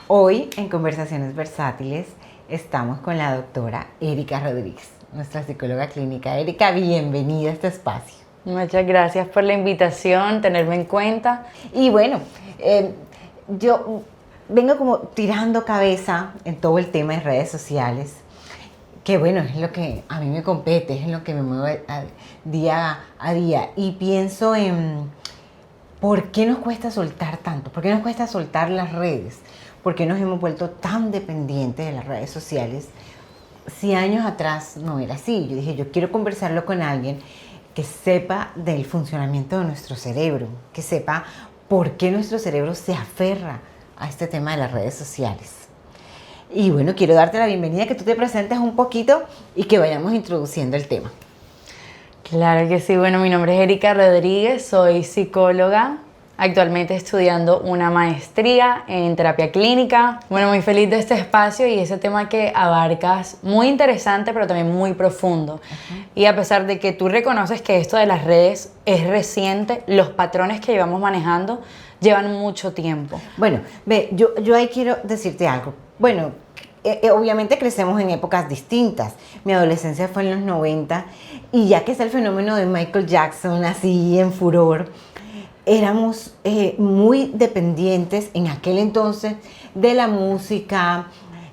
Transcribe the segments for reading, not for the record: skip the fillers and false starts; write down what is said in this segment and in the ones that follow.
Hoy en Conversaciones Versátiles estamos con la doctora Erika Rodríguez, nuestra psicóloga clínica. Erika, bienvenida a este espacio. Muchas gracias por la invitación, tenerme en cuenta. Y bueno, yo vengo como tirando cabeza en todo el tema de redes sociales, que bueno, es lo que a mí me compete, es en lo que me mueve día a día. Y pienso en por qué nos cuesta soltar tanto, por qué nos cuesta soltar las redes, por qué nos hemos vuelto tan dependientes de las redes sociales. Si años atrás no era así, yo dije, yo quiero conversarlo con alguien que sepa del funcionamiento de nuestro cerebro, que sepa por qué nuestro cerebro se aferra a este tema de las redes sociales. Y bueno, quiero darte la bienvenida, que tú te presentes un poquito y que vayamos introduciendo el tema. Claro que sí, bueno, mi nombre es Erika Rodríguez, soy psicóloga, actualmente estudiando una maestría en terapia clínica. Bueno, muy feliz de este espacio y ese tema que abarcas, muy interesante, pero también muy profundo. Y a pesar de que tú reconoces que esto de las redes es reciente, los patrones que llevamos manejando llevan mucho tiempo. Bueno, ve, yo ahí quiero decirte algo. Bueno, obviamente crecemos en épocas distintas. Mi adolescencia fue en los 90 y ya que está el fenómeno de Michael Jackson así en furor, éramos muy dependientes en aquel entonces de la música,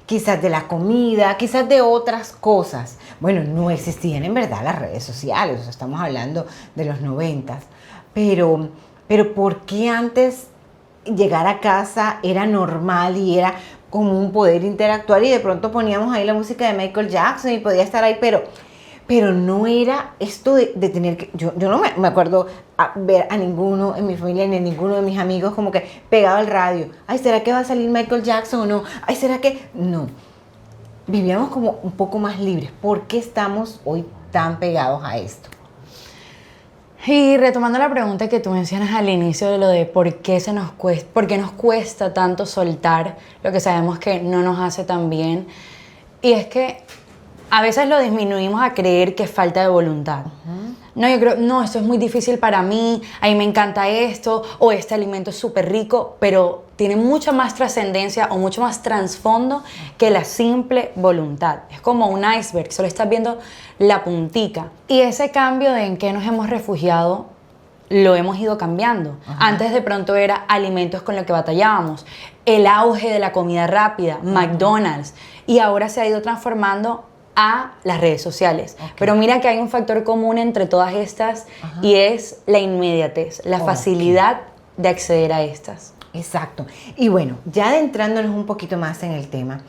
quizás de la comida, quizás de otras cosas. Bueno, no existían en verdad las redes sociales, o sea, estamos hablando de los 90, pero ¿por qué antes llegar a casa era normal y era común poder interactuar y de pronto poníamos ahí la música de Michael Jackson y podía estar ahí, pero no era esto de tener que... Yo no me acuerdo ver a ninguno en mi familia ni a ninguno de mis amigos como que pegado al radio. Ay, ¿será que va a salir Michael Jackson o no? Ay, ¿será que...? No. Vivíamos como un poco más libres. ¿Por qué estamos hoy tan pegados a esto? Y retomando la pregunta que tú mencionas al inicio de lo de por qué nos cuesta tanto soltar lo que sabemos que no nos hace tan bien, y es que a veces lo disminuimos a creer que es falta de voluntad. No, yo creo, no, esto es muy difícil para mí, a mí me encanta esto, o este alimento es súper rico, pero tiene mucha más trascendencia o mucho más trasfondo que la simple voluntad. Es como un iceberg, solo estás viendo la puntica. Y ese cambio de en qué nos hemos refugiado, lo hemos ido cambiando. Antes de pronto era alimentos con los que batallábamos, el auge de la comida rápida, McDonald's, y ahora se ha ido transformando a las redes sociales. Pero mira que hay un factor común entre todas estas y es la inmediatez, la facilidad de acceder a estas. Exacto. Y bueno, ya adentrándonos un poquito más en el tema,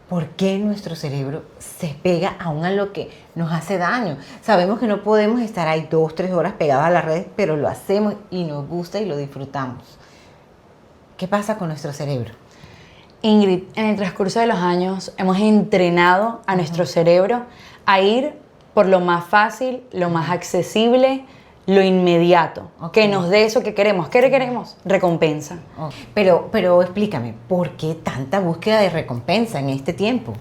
¿por qué nuestro cerebro se pega aún a lo que nos hace daño? Sabemos que no podemos estar ahí 2-3 horas pegados a las redes, pero lo hacemos y nos gusta y lo disfrutamos. ¿Qué pasa con nuestro cerebro? Ingrid, en el transcurso de los años hemos entrenado a nuestro cerebro a ir por lo más fácil, lo más accesible, lo inmediato, que nos dé eso que queremos. ¿Qué queremos? Recompensa. Pero explícame, ¿por qué tanta búsqueda de recompensa en este tiempo?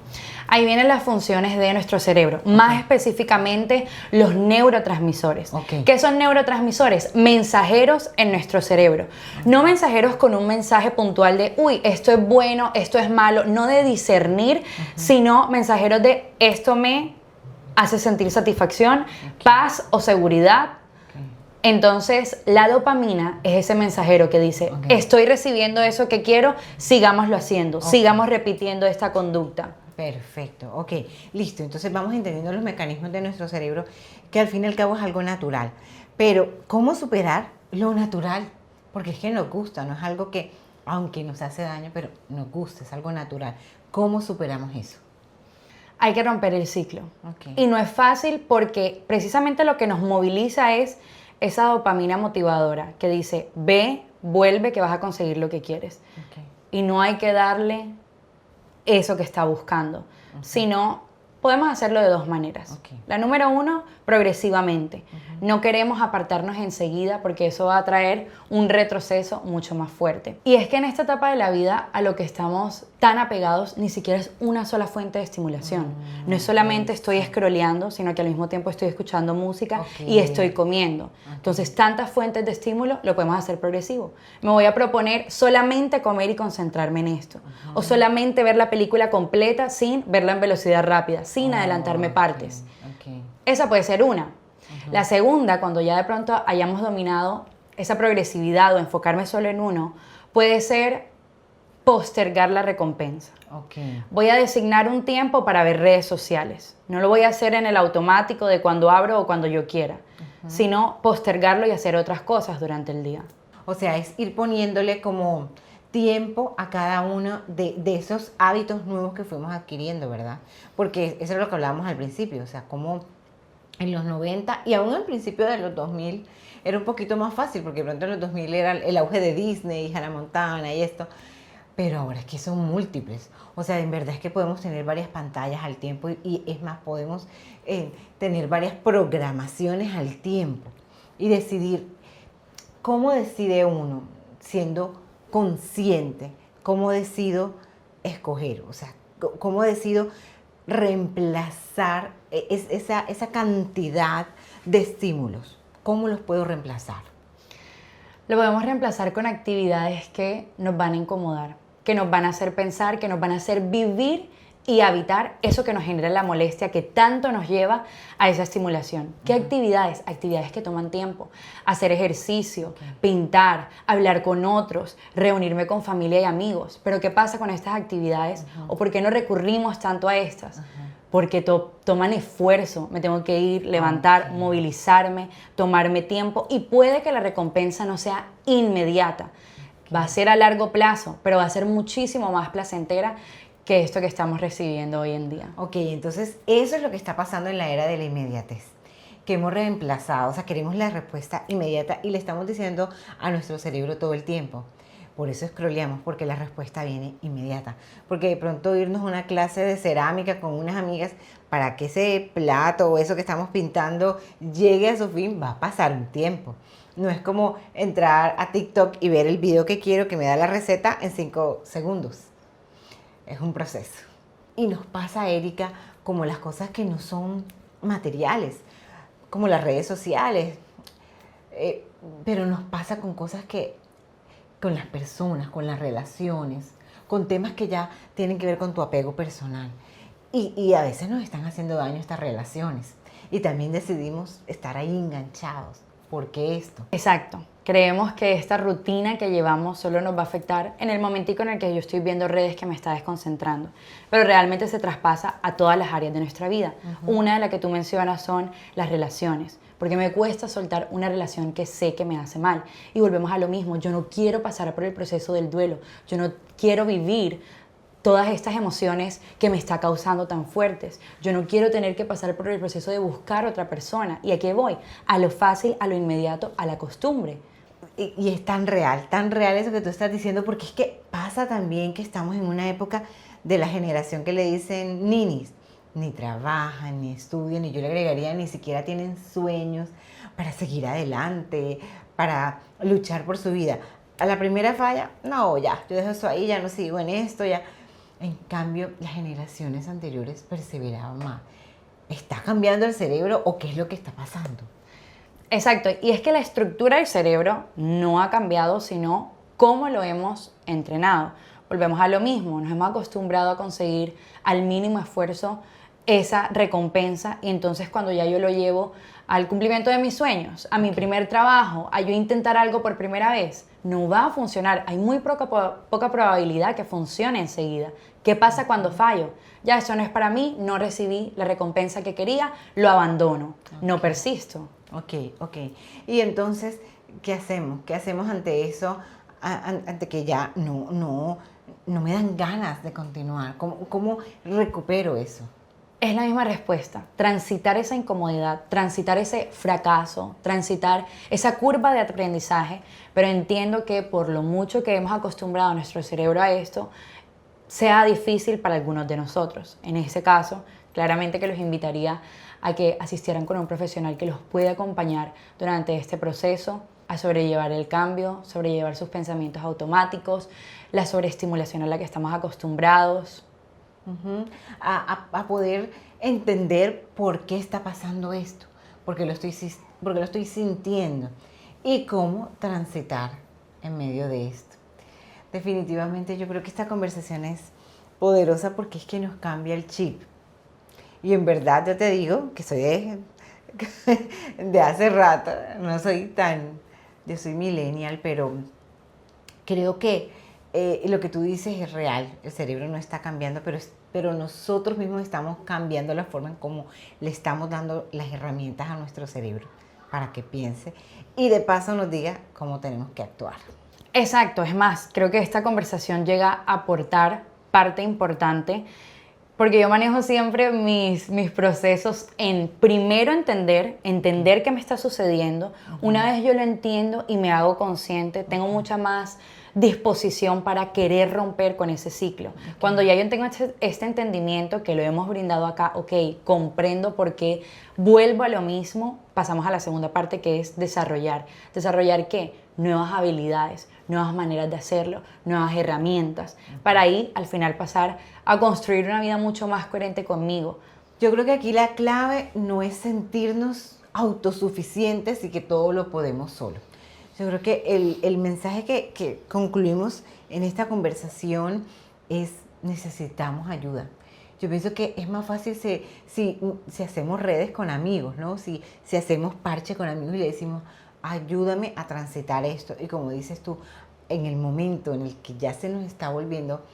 Ahí vienen las funciones de nuestro cerebro, más específicamente los neurotransmisores. ¿Qué son neurotransmisores? Mensajeros en nuestro cerebro. No mensajeros con un mensaje puntual de, uy, esto es bueno, esto es malo, no de discernir, sino mensajeros de, esto me hace sentir satisfacción, paz o seguridad. Entonces, la dopamina es ese mensajero que dice, estoy recibiendo eso que quiero, sigámoslo haciendo, sigamos repitiendo esta conducta. Perfecto, ok, listo. Entonces vamos entendiendo los mecanismos de nuestro cerebro, que al fin y al cabo es algo natural. Pero, ¿cómo superar lo natural? Porque es que nos gusta, no es algo que, aunque nos hace daño, pero nos gusta, es algo natural. ¿Cómo superamos eso? Hay que romper el ciclo. Y no es fácil porque precisamente lo que nos moviliza es esa dopamina motivadora que dice, ve, vuelve, que vas a conseguir lo que quieres. Y no hay que darle eso que está buscando, sino Podemos hacerlo de dos maneras. Ok. La número uno, progresivamente. No queremos apartarnos enseguida porque eso va a traer un retroceso mucho más fuerte. Y es que en esta etapa de la vida a lo que estamos tan apegados ni siquiera es una sola fuente de estimulación. No es solamente estoy scrolleando, sino que al mismo tiempo estoy escuchando música y estoy comiendo. Entonces, tantas fuentes de estímulo lo podemos hacer progresivo. Me voy a proponer solamente comer y concentrarme en esto. O solamente ver la película completa sin verla en velocidad rápida, sin adelantarme partes. Ok. Esa puede ser una. La segunda, cuando ya de pronto hayamos dominado esa progresividad o enfocarme solo en uno, puede ser postergar la recompensa. Ok. Voy a designar un tiempo para ver redes sociales. No lo voy a hacer en el automático de cuando abro o cuando yo quiera, sino postergarlo y hacer otras cosas durante el día. O sea, es ir poniéndole como tiempo a cada uno de esos hábitos nuevos que fuimos adquiriendo, ¿verdad? Porque eso es lo que hablábamos al principio, o sea, como en los 90 y aún al principio de los 2000 era un poquito más fácil, porque de pronto en los 2000 era el auge de Disney, Hannah Montana y esto, pero ahora es que son múltiples. O sea, en verdad es que podemos tener varias pantallas al tiempo y es más, podemos tener varias programaciones al tiempo y decidir. ¿Cómo decide uno, siendo consciente, cómo decido escoger? O sea, ¿cómo decido reemplazar esa cantidad de estímulos? ¿Cómo los puedo reemplazar? Lo podemos reemplazar con actividades que nos van a incomodar, que nos van a hacer pensar, que nos van a hacer vivir y habitar eso que nos genera la molestia que tanto nos lleva a esa estimulación. ¿Qué actividades? Actividades que toman tiempo. Hacer ejercicio, pintar, hablar con otros, reunirme con familia y amigos. Pero ¿qué pasa con estas actividades? ¿O por qué no recurrimos tanto a estas? Porque toman esfuerzo, me tengo que ir, levantar, movilizarme, tomarme tiempo y puede que la recompensa no sea inmediata. Va a ser a largo plazo, pero va a ser muchísimo más placentera que esto que estamos recibiendo hoy en día. Ok, entonces eso es lo que está pasando en la era de la inmediatez, que hemos reemplazado, o sea, queremos la respuesta inmediata y le estamos diciendo a nuestro cerebro todo el tiempo. Por eso scrolleamos, porque la respuesta viene inmediata. Porque de pronto irnos a una clase de cerámica con unas amigas para que ese plato o eso que estamos pintando llegue a su fin, va a pasar un tiempo. No es como entrar a TikTok y ver el video que quiero, que me da la receta en 5 segundos. Es un proceso. Y nos pasa, Erika, como las cosas que no son materiales, como las redes sociales. Pero nos pasa con cosas que, con las personas, con las relaciones, con temas que ya tienen que ver con tu apego personal. Y a veces nos están haciendo daño estas relaciones. Y también decidimos estar ahí enganchados. ¿Por qué esto? Exacto. Creemos que esta rutina que llevamos solo nos va a afectar en el momentico en el que yo estoy viendo redes que me está desconcentrando. Pero realmente se traspasa a todas las áreas de nuestra vida. Una de las que tú mencionas son las relaciones. Porque me cuesta soltar una relación que sé que me hace mal. Y volvemos a lo mismo. Yo no quiero pasar por el proceso del duelo. Yo no quiero vivir todas estas emociones que me está causando tan fuertes. Yo no quiero tener que pasar por el proceso de buscar otra persona. ¿Y a qué voy? A lo fácil, a lo inmediato, a la costumbre. Y es tan real eso que tú estás diciendo, porque es que pasa también que estamos en una época de la generación que le dicen ninis. Ni trabajan, ni estudian, y yo le agregaría, ni siquiera tienen sueños para seguir adelante, para luchar por su vida. A la primera falla, no, ya, yo dejo eso ahí, ya no sigo en esto, ya. En cambio, las generaciones anteriores perseveraban más. ¿Está cambiando el cerebro o qué es lo que está pasando? Exacto, y es que la estructura del cerebro no ha cambiado, sino cómo lo hemos entrenado. Volvemos a lo mismo, nos hemos acostumbrado a conseguir al mínimo esfuerzo esa recompensa y entonces cuando ya yo lo llevo al cumplimiento de mis sueños, a mi primer trabajo, a yo intentar algo por primera vez, no va a funcionar. Hay muy poca probabilidad que funcione enseguida. ¿Qué pasa cuando fallo? Ya eso no es para mí, no recibí la recompensa que quería, lo abandono, no persisto. Ok. Y entonces, ¿qué hacemos? ¿Qué hacemos ante eso? Ante que ya no me dan ganas de continuar. ¿Cómo recupero eso? Es la misma respuesta, transitar esa incomodidad, transitar ese fracaso, transitar esa curva de aprendizaje, pero entiendo que por lo mucho que hemos acostumbrado a nuestro cerebro a esto, sea difícil para algunos de nosotros. En ese caso, Claramente que los invitaría a que asistieran con un profesional que los pueda acompañar durante este proceso, a sobrellevar el cambio, sobrellevar sus pensamientos automáticos, la sobreestimulación a la que estamos acostumbrados. Ujú. A poder entender por qué está pasando esto, porque lo estoy sintiendo y cómo transitar en medio de esto. Definitivamente yo creo que esta conversación es poderosa porque es que nos cambia el chip. Y en verdad yo te digo que soy de hace rato, no soy tan, yo soy millennial, pero creo que lo que tú dices es real. El cerebro no está cambiando, pero nosotros mismos estamos cambiando la forma en cómo le estamos dando las herramientas a nuestro cerebro para que piense y de paso nos diga cómo tenemos que actuar. Exacto, es más, creo que esta conversación llega a aportar parte importante porque yo manejo siempre mis procesos en primero entender qué me está sucediendo. Una vez yo lo entiendo y me hago consciente, tengo mucha más disposición para querer romper con ese ciclo. Cuando ya yo tengo este entendimiento que lo hemos brindado acá, ok, comprendo por qué vuelvo a lo mismo, pasamos a la segunda parte que es desarrollar. ¿Desarrollar qué? Nuevas habilidades, nuevas maneras de hacerlo, nuevas herramientas, para ahí al final pasar a construir una vida mucho más coherente conmigo. Yo creo que aquí la clave no es sentirnos autosuficientes y que todo lo podemos solo. Yo creo que el mensaje que concluimos en esta conversación es necesitamos ayuda. Yo pienso que es más fácil si hacemos redes con amigos, ¿no? Si hacemos parche con amigos y le decimos, ayúdame a transitar esto. Y como dices tú, en el momento en el que ya se nos está volviendo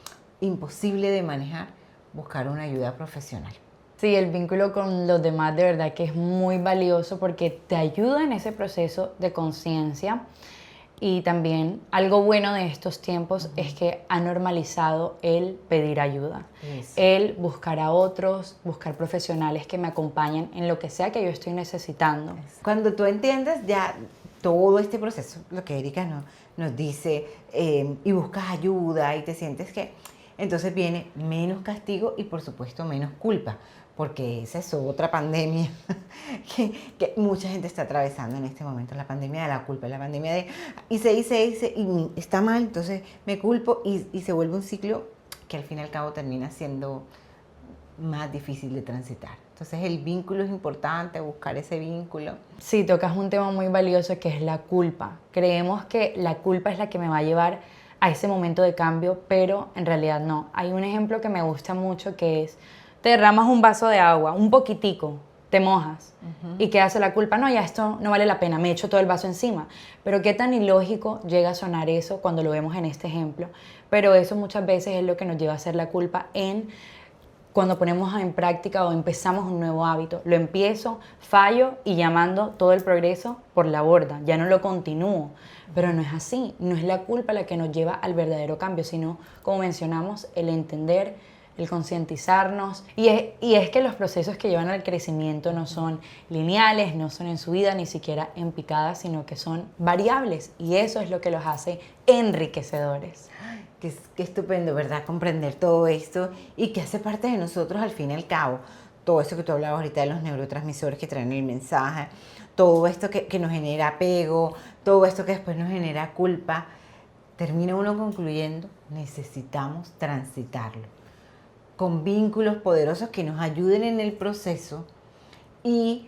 imposible de manejar, buscar una ayuda profesional. Sí, el vínculo con los demás de verdad que es muy valioso porque te ayuda en ese proceso de conciencia y también algo bueno de estos tiempos es que ha normalizado el pedir ayuda, el buscar a otros, buscar profesionales que me acompañen en lo que sea que yo estoy necesitando. Cuando tú entiendes ya todo este proceso, lo que Erika nos dice, y buscas ayuda y te sientes que entonces viene menos castigo y por supuesto menos culpa, porque esa es otra pandemia que mucha gente está atravesando en este momento, la pandemia de la culpa, la pandemia de hice y está mal, entonces me culpo y se vuelve un ciclo que al fin y al cabo termina siendo más difícil de transitar. Entonces el vínculo es importante, buscar ese vínculo. Sí, tocas un tema muy valioso que es la culpa. Creemos que la culpa es la que me va a llevar a ese momento de cambio, pero en realidad no. Hay un ejemplo que me gusta mucho que es, te derramas un vaso de agua, un poquitico, te mojas. ¿Y qué hace la culpa? No, ya esto no vale la pena, me echo todo el vaso encima. Pero qué tan ilógico llega a sonar eso cuando lo vemos en este ejemplo. Pero eso muchas veces es lo que nos lleva a hacer la culpa cuando ponemos en práctica o empezamos un nuevo hábito. Lo empiezo, fallo y llamando todo el progreso por la borda, ya no lo continúo. Pero no es así, no es la culpa la que nos lleva al verdadero cambio, sino, como mencionamos, el entender, el concientizarnos. Y es que los procesos que llevan al crecimiento no son lineales, no son en subida, ni siquiera en picada, sino que son variables. Y eso es lo que los hace enriquecedores. Qué estupendo, ¿verdad? Comprender todo esto y que hace parte de nosotros al fin y al cabo. Todo eso que tú hablabas ahorita de los neurotransmisores que traen el mensaje, todo esto que nos genera apego, todo esto que después nos genera culpa, termina uno concluyendo, necesitamos transitarlo con vínculos poderosos que nos ayuden en el proceso y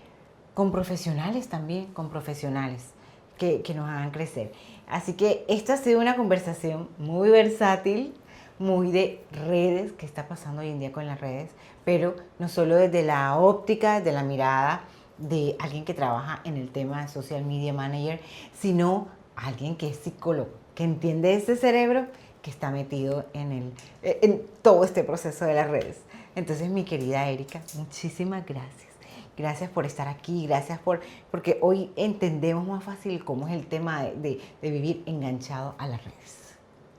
con profesionales también, con profesionales que nos hagan crecer. Así que esta ha sido una conversación muy versátil, muy de redes, que está pasando hoy en día con las redes, pero no solo desde la óptica, desde la mirada de alguien que trabaja en el tema de social media manager, sino alguien que es psicólogo, que entiende ese cerebro que está metido en todo este proceso de las redes. Entonces, mi querida Erika, muchísimas gracias. Gracias por estar aquí, porque hoy entendemos más fácil cómo es el tema de vivir enganchado a las redes.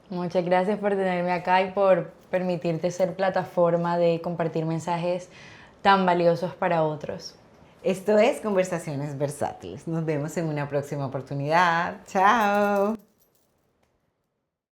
Muchas gracias por tenerme acá y por permitirte ser plataforma de compartir mensajes tan valiosos para otros. Esto es Conversaciones Versátiles. Nos vemos en una próxima oportunidad. ¡Chao!